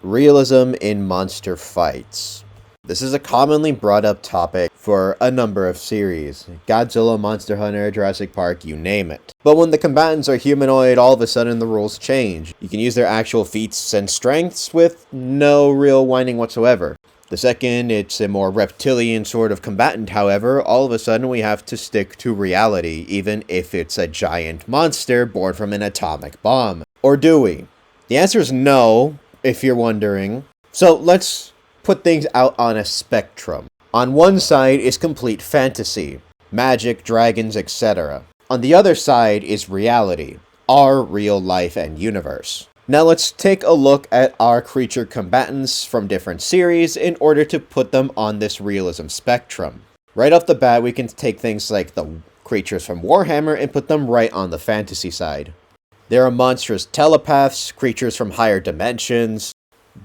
Realism in monster fights. This is a commonly brought up topic for a number of series. Godzilla, Monster Hunter, Jurassic Park, you name it. But when the combatants are humanoid, all of a sudden the rules change. You can use their actual feats and strengths with no real whining whatsoever. The second it's a more reptilian sort of combatant, however, all of a sudden we have to stick to reality, even if it's a giant monster born from an atomic bomb. Or do we? The answer is no, if you're wondering. So let's put things out on a spectrum. On one side is complete fantasy, magic, dragons, etc. On the other side is reality, our real life and universe. Now let's take a look at our creature combatants from different series in order to put them on this realism spectrum. Right off the bat, we can take things like the creatures from Warhammer and put them right on the fantasy side. There are monstrous telepaths, creatures from higher dimensions,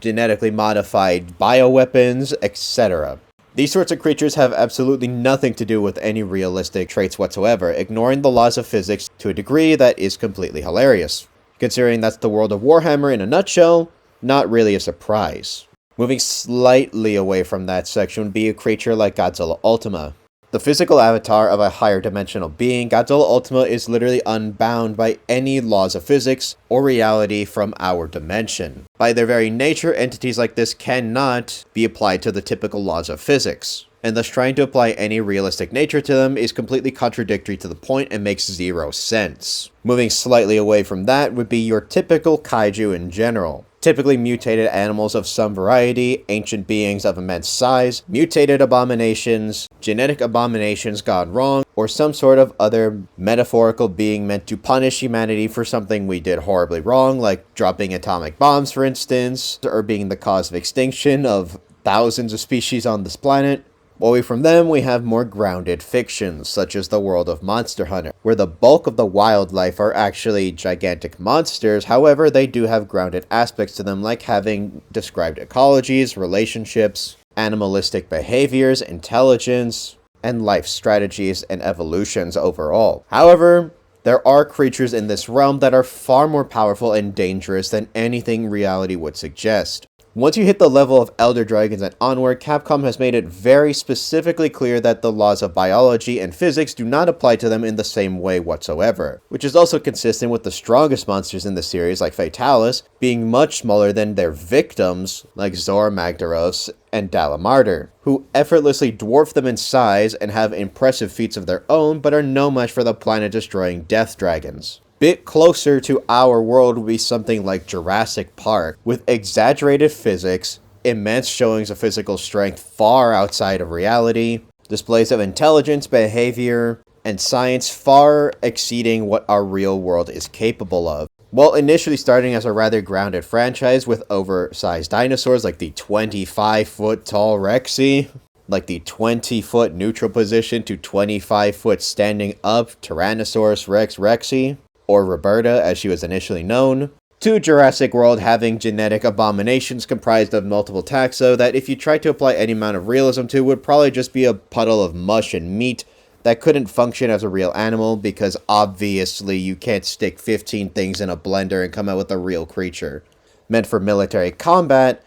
genetically modified bioweapons, etc. These sorts of creatures have absolutely nothing to do with any realistic traits whatsoever, ignoring the laws of physics to a degree that is completely hilarious. Considering that's the world of Warhammer in a nutshell, not really a surprise. Moving slightly away from that section would be a creature like Godzilla Ultima. The physical avatar of a higher dimensional being, Godzilla Ultima is literally unbound by any laws of physics or reality from our dimension. By their very nature, entities like this cannot be applied to the typical laws of physics, and thus trying to apply any realistic nature to them is completely contradictory to the point and makes zero sense. Moving slightly away from that would be your typical kaiju in general. Typically mutated animals of some variety, ancient beings of immense size, mutated abominations, genetic abominations gone wrong, or some sort of other metaphorical being meant to punish humanity for something we did horribly wrong, like dropping atomic bombs for instance, or being the cause of extinction of thousands of species on this planet. Away from them, we have more grounded fictions, such as the world of Monster Hunter, where the bulk of the wildlife are actually gigantic monsters. However, they do have grounded aspects to them, like having described ecologies, relationships, animalistic behaviors, intelligence, and life strategies and evolutions overall. However, there are creatures in this realm that are far more powerful and dangerous than anything reality would suggest. Once you hit the level of Elder Dragons and onward, Capcom has made it very specifically clear that the laws of biology and physics do not apply to them in the same way whatsoever, which is also consistent with the strongest monsters in the series, like Fatalis, being much smaller than their victims, like Zor Magdaros and Dalamarder, who effortlessly dwarf them in size and have impressive feats of their own, but are no match for the planet-destroying Death Dragons. Bit closer to our world would be something like Jurassic Park, with exaggerated physics, immense showings of physical strength far outside of reality, displays of intelligence, behavior, and science far exceeding what our real world is capable of. While initially starting as a rather grounded franchise with oversized dinosaurs like the 25-foot tall Rexy, like the 20-foot neutral position to 25-foot standing up Tyrannosaurus Rex Rexy, or Roberta as she was initially known, to Jurassic World having genetic abominations comprised of multiple taxa that if you tried to apply any amount of realism to would probably just be a puddle of mush and meat that couldn't function as a real animal because obviously you can't stick 15 things in a blender and come out with a real creature. Meant for military combat,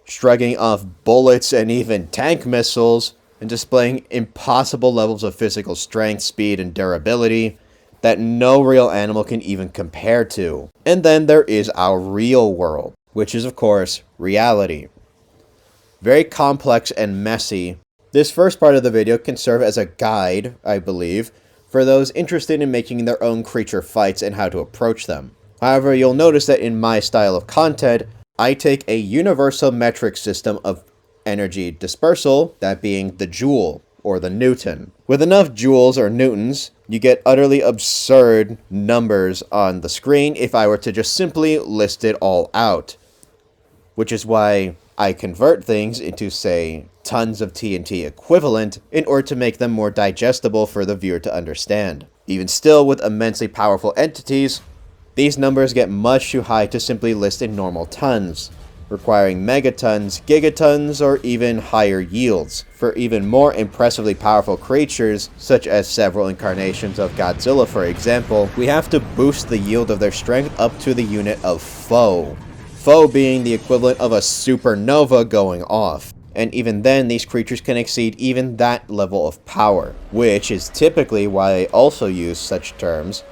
shrugging off bullets and even tank missiles, and displaying impossible levels of physical strength, speed, and durability that no real animal can even compare to. And then there is our real world, which is of course reality. Very complex and messy. This first part of the video can serve as a guide, I believe, for those interested in making their own creature fights and how to approach them. However, you'll notice that in my style of content, I take a universal metric system of energy dispersal, that being the joule, or the Newton. With enough joules or newtons, you get utterly absurd numbers on the screen if I were to just simply list it all out. Which is why I convert things into, say, tons of TNT equivalent in order to make them more digestible for the viewer to understand. Even still, with immensely powerful entities, these numbers get much too high to simply list in normal tons, requiring megatons, gigatons, or even higher yields. For even more impressively powerful creatures, such as several incarnations of Godzilla for example, we have to boost the yield of their strength up to the unit of foe. foe being the equivalent of a supernova going off. And even then, these creatures can exceed even that level of power, which is typically why I also use such terms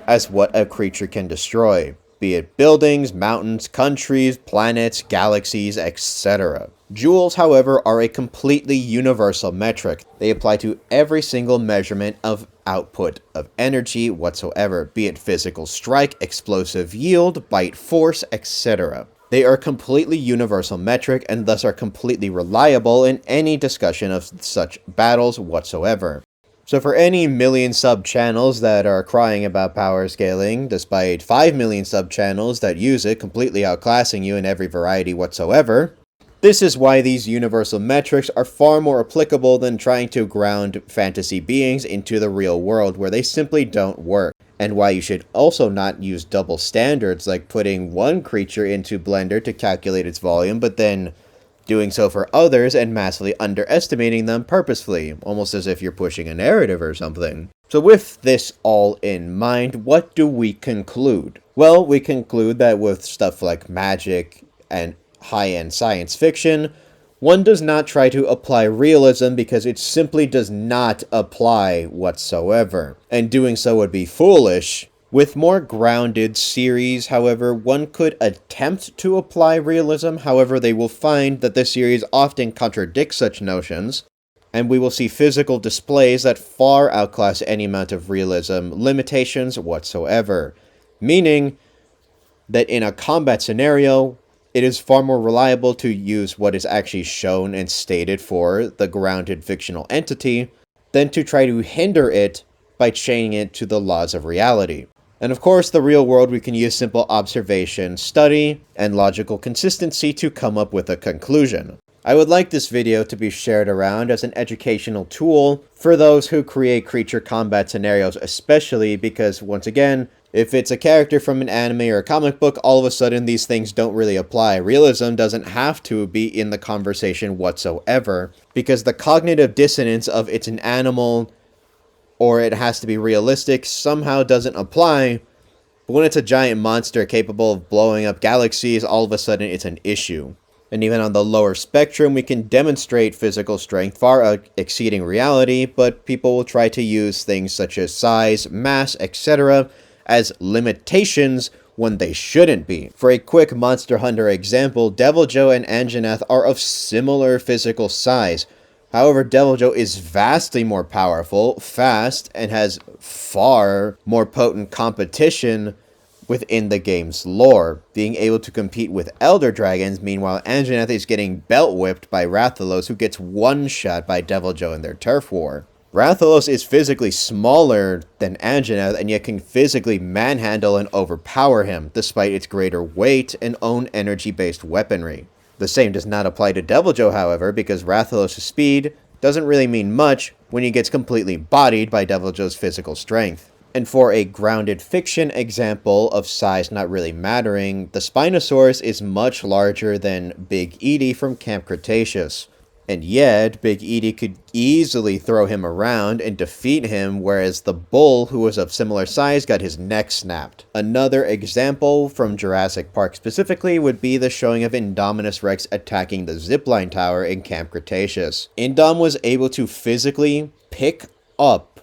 as what a creature can destroy, be it buildings, mountains, countries, planets, galaxies, etc. Joules, however, are a completely universal metric. They apply to every single measurement of output of energy whatsoever, be it physical strike, explosive yield, bite force, etc. They are a completely universal metric and thus are completely reliable in any discussion of such battles whatsoever. So for any million sub-channels that are crying about power scaling, despite 5 million sub-channels that use it, completely outclassing you in every variety whatsoever, this is why these universal metrics are far more applicable than trying to ground fantasy beings into the real world where they simply don't work. And why you should also not use double standards like putting one creature into Blender to calculate its volume, but then doing so for others and massively underestimating them purposefully, almost as if you're pushing a narrative or something. So with this all in mind, what do we conclude? Well, we conclude that with stuff like magic and high-end science fiction, one does not try to apply realism because it simply does not apply whatsoever, and doing so would be foolish. With more grounded series, however, one could attempt to apply realism, however they will find that the series often contradicts such notions, and we will see physical displays that far outclass any amount of realism limitations whatsoever, meaning that in a combat scenario, it is far more reliable to use what is actually shown and stated for the grounded fictional entity than to try to hinder it by chaining it to the laws of reality. And of course, the real world, we can use simple observation, study, and logical consistency to come up with a conclusion. I would like this video to be shared around as an educational tool for those who create creature combat scenarios, especially because, once again, if it's a character from an anime or a comic book, all of a sudden these things don't really apply. Realism doesn't have to be in the conversation whatsoever, because the cognitive dissonance of it's an animal or it has to be realistic somehow doesn't apply. But when it's a giant monster capable of blowing up galaxies, all of a sudden it's an issue. And even on the lower spectrum, we can demonstrate physical strength far exceeding reality, but people will try to use things such as size, mass, etc. as limitations when they shouldn't be. For a quick Monster Hunter example, Deviljho and Anjanath are of similar physical size. However, Deviljho is vastly more powerful, fast, and has far more potent competition within the game's lore, being able to compete with Elder Dragons. Meanwhile, Anjanath is getting belt-whipped by Rathalos, who gets one-shot by Deviljho in their turf war. Rathalos is physically smaller than Anjanath, and yet can physically manhandle and overpower him, despite its greater weight and own energy-based weaponry. The same does not apply to Deviljho, however, because Rathalos' speed doesn't really mean much when he gets completely bodied by Deviljho's physical strength. And for a grounded fiction example of size not really mattering, the Spinosaurus is much larger than Big Edie from Camp Cretaceous. And yet, Big Edie could easily throw him around and defeat him, whereas the bull, who was of similar size, got his neck snapped. Another example from Jurassic Park specifically would be the showing of Indominus Rex attacking the zipline tower in Camp Cretaceous. Indom was able to physically pick up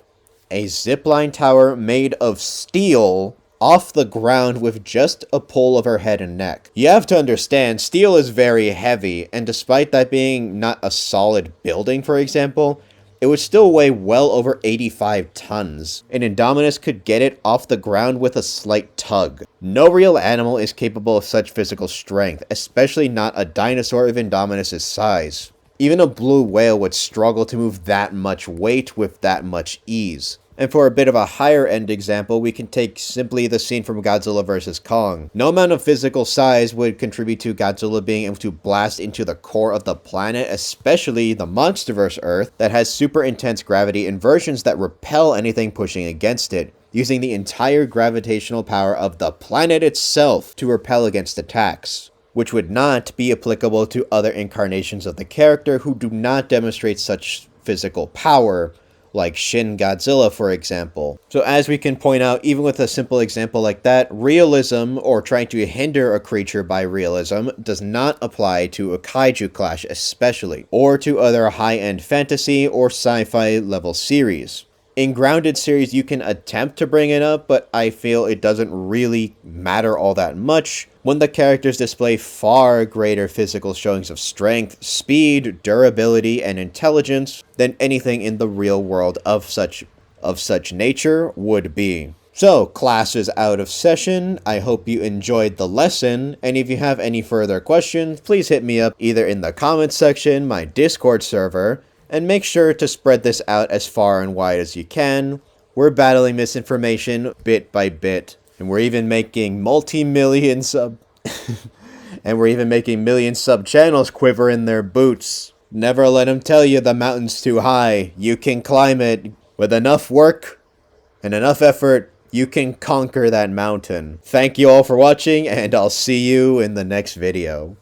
a zipline tower made of steel off the ground with just a pull of her head and neck. You have to understand, steel is very heavy, and despite that being not a solid building, for example, it would still weigh well over 85 tons, and Indominus could get it off the ground with a slight tug. No real animal is capable of such physical strength, especially not a dinosaur of Indominus' size. Even a blue whale would struggle to move that much weight with that much ease. And for a bit of a higher end example, we can take simply the scene from Godzilla vs. Kong. No amount of physical size would contribute to Godzilla being able to blast into the core of the planet, especially the Monsterverse Earth that has super intense gravity inversions that repel anything pushing against it, using the entire gravitational power of the planet itself to repel against attacks, which would not be applicable to other incarnations of the character who do not demonstrate such physical power, like Shin Godzilla, for example. So as we can point out, even with a simple example like that, realism, or trying to hinder a creature by realism, does not apply to a kaiju clash especially, or to other high-end fantasy or sci-fi level series. In grounded series, you can attempt to bring it up, but I feel it doesn't really matter all that much when the characters display far greater physical showings of strength, speed, durability, and intelligence than anything in the real world of such nature would be. So, class is out of session. I hope you enjoyed the lesson, and if you have any further questions, please hit me up either in the comments section, my Discord server, and make sure to spread this out as far and wide as you can. We're battling misinformation bit by bit, and we're even making multi-million sub and we're even making million sub channels quiver in their boots. Never let them tell you the mountain's too high. You can climb it. With enough work and enough effort, you can conquer that mountain. Thank you all for watching, and I'll see you in the next video.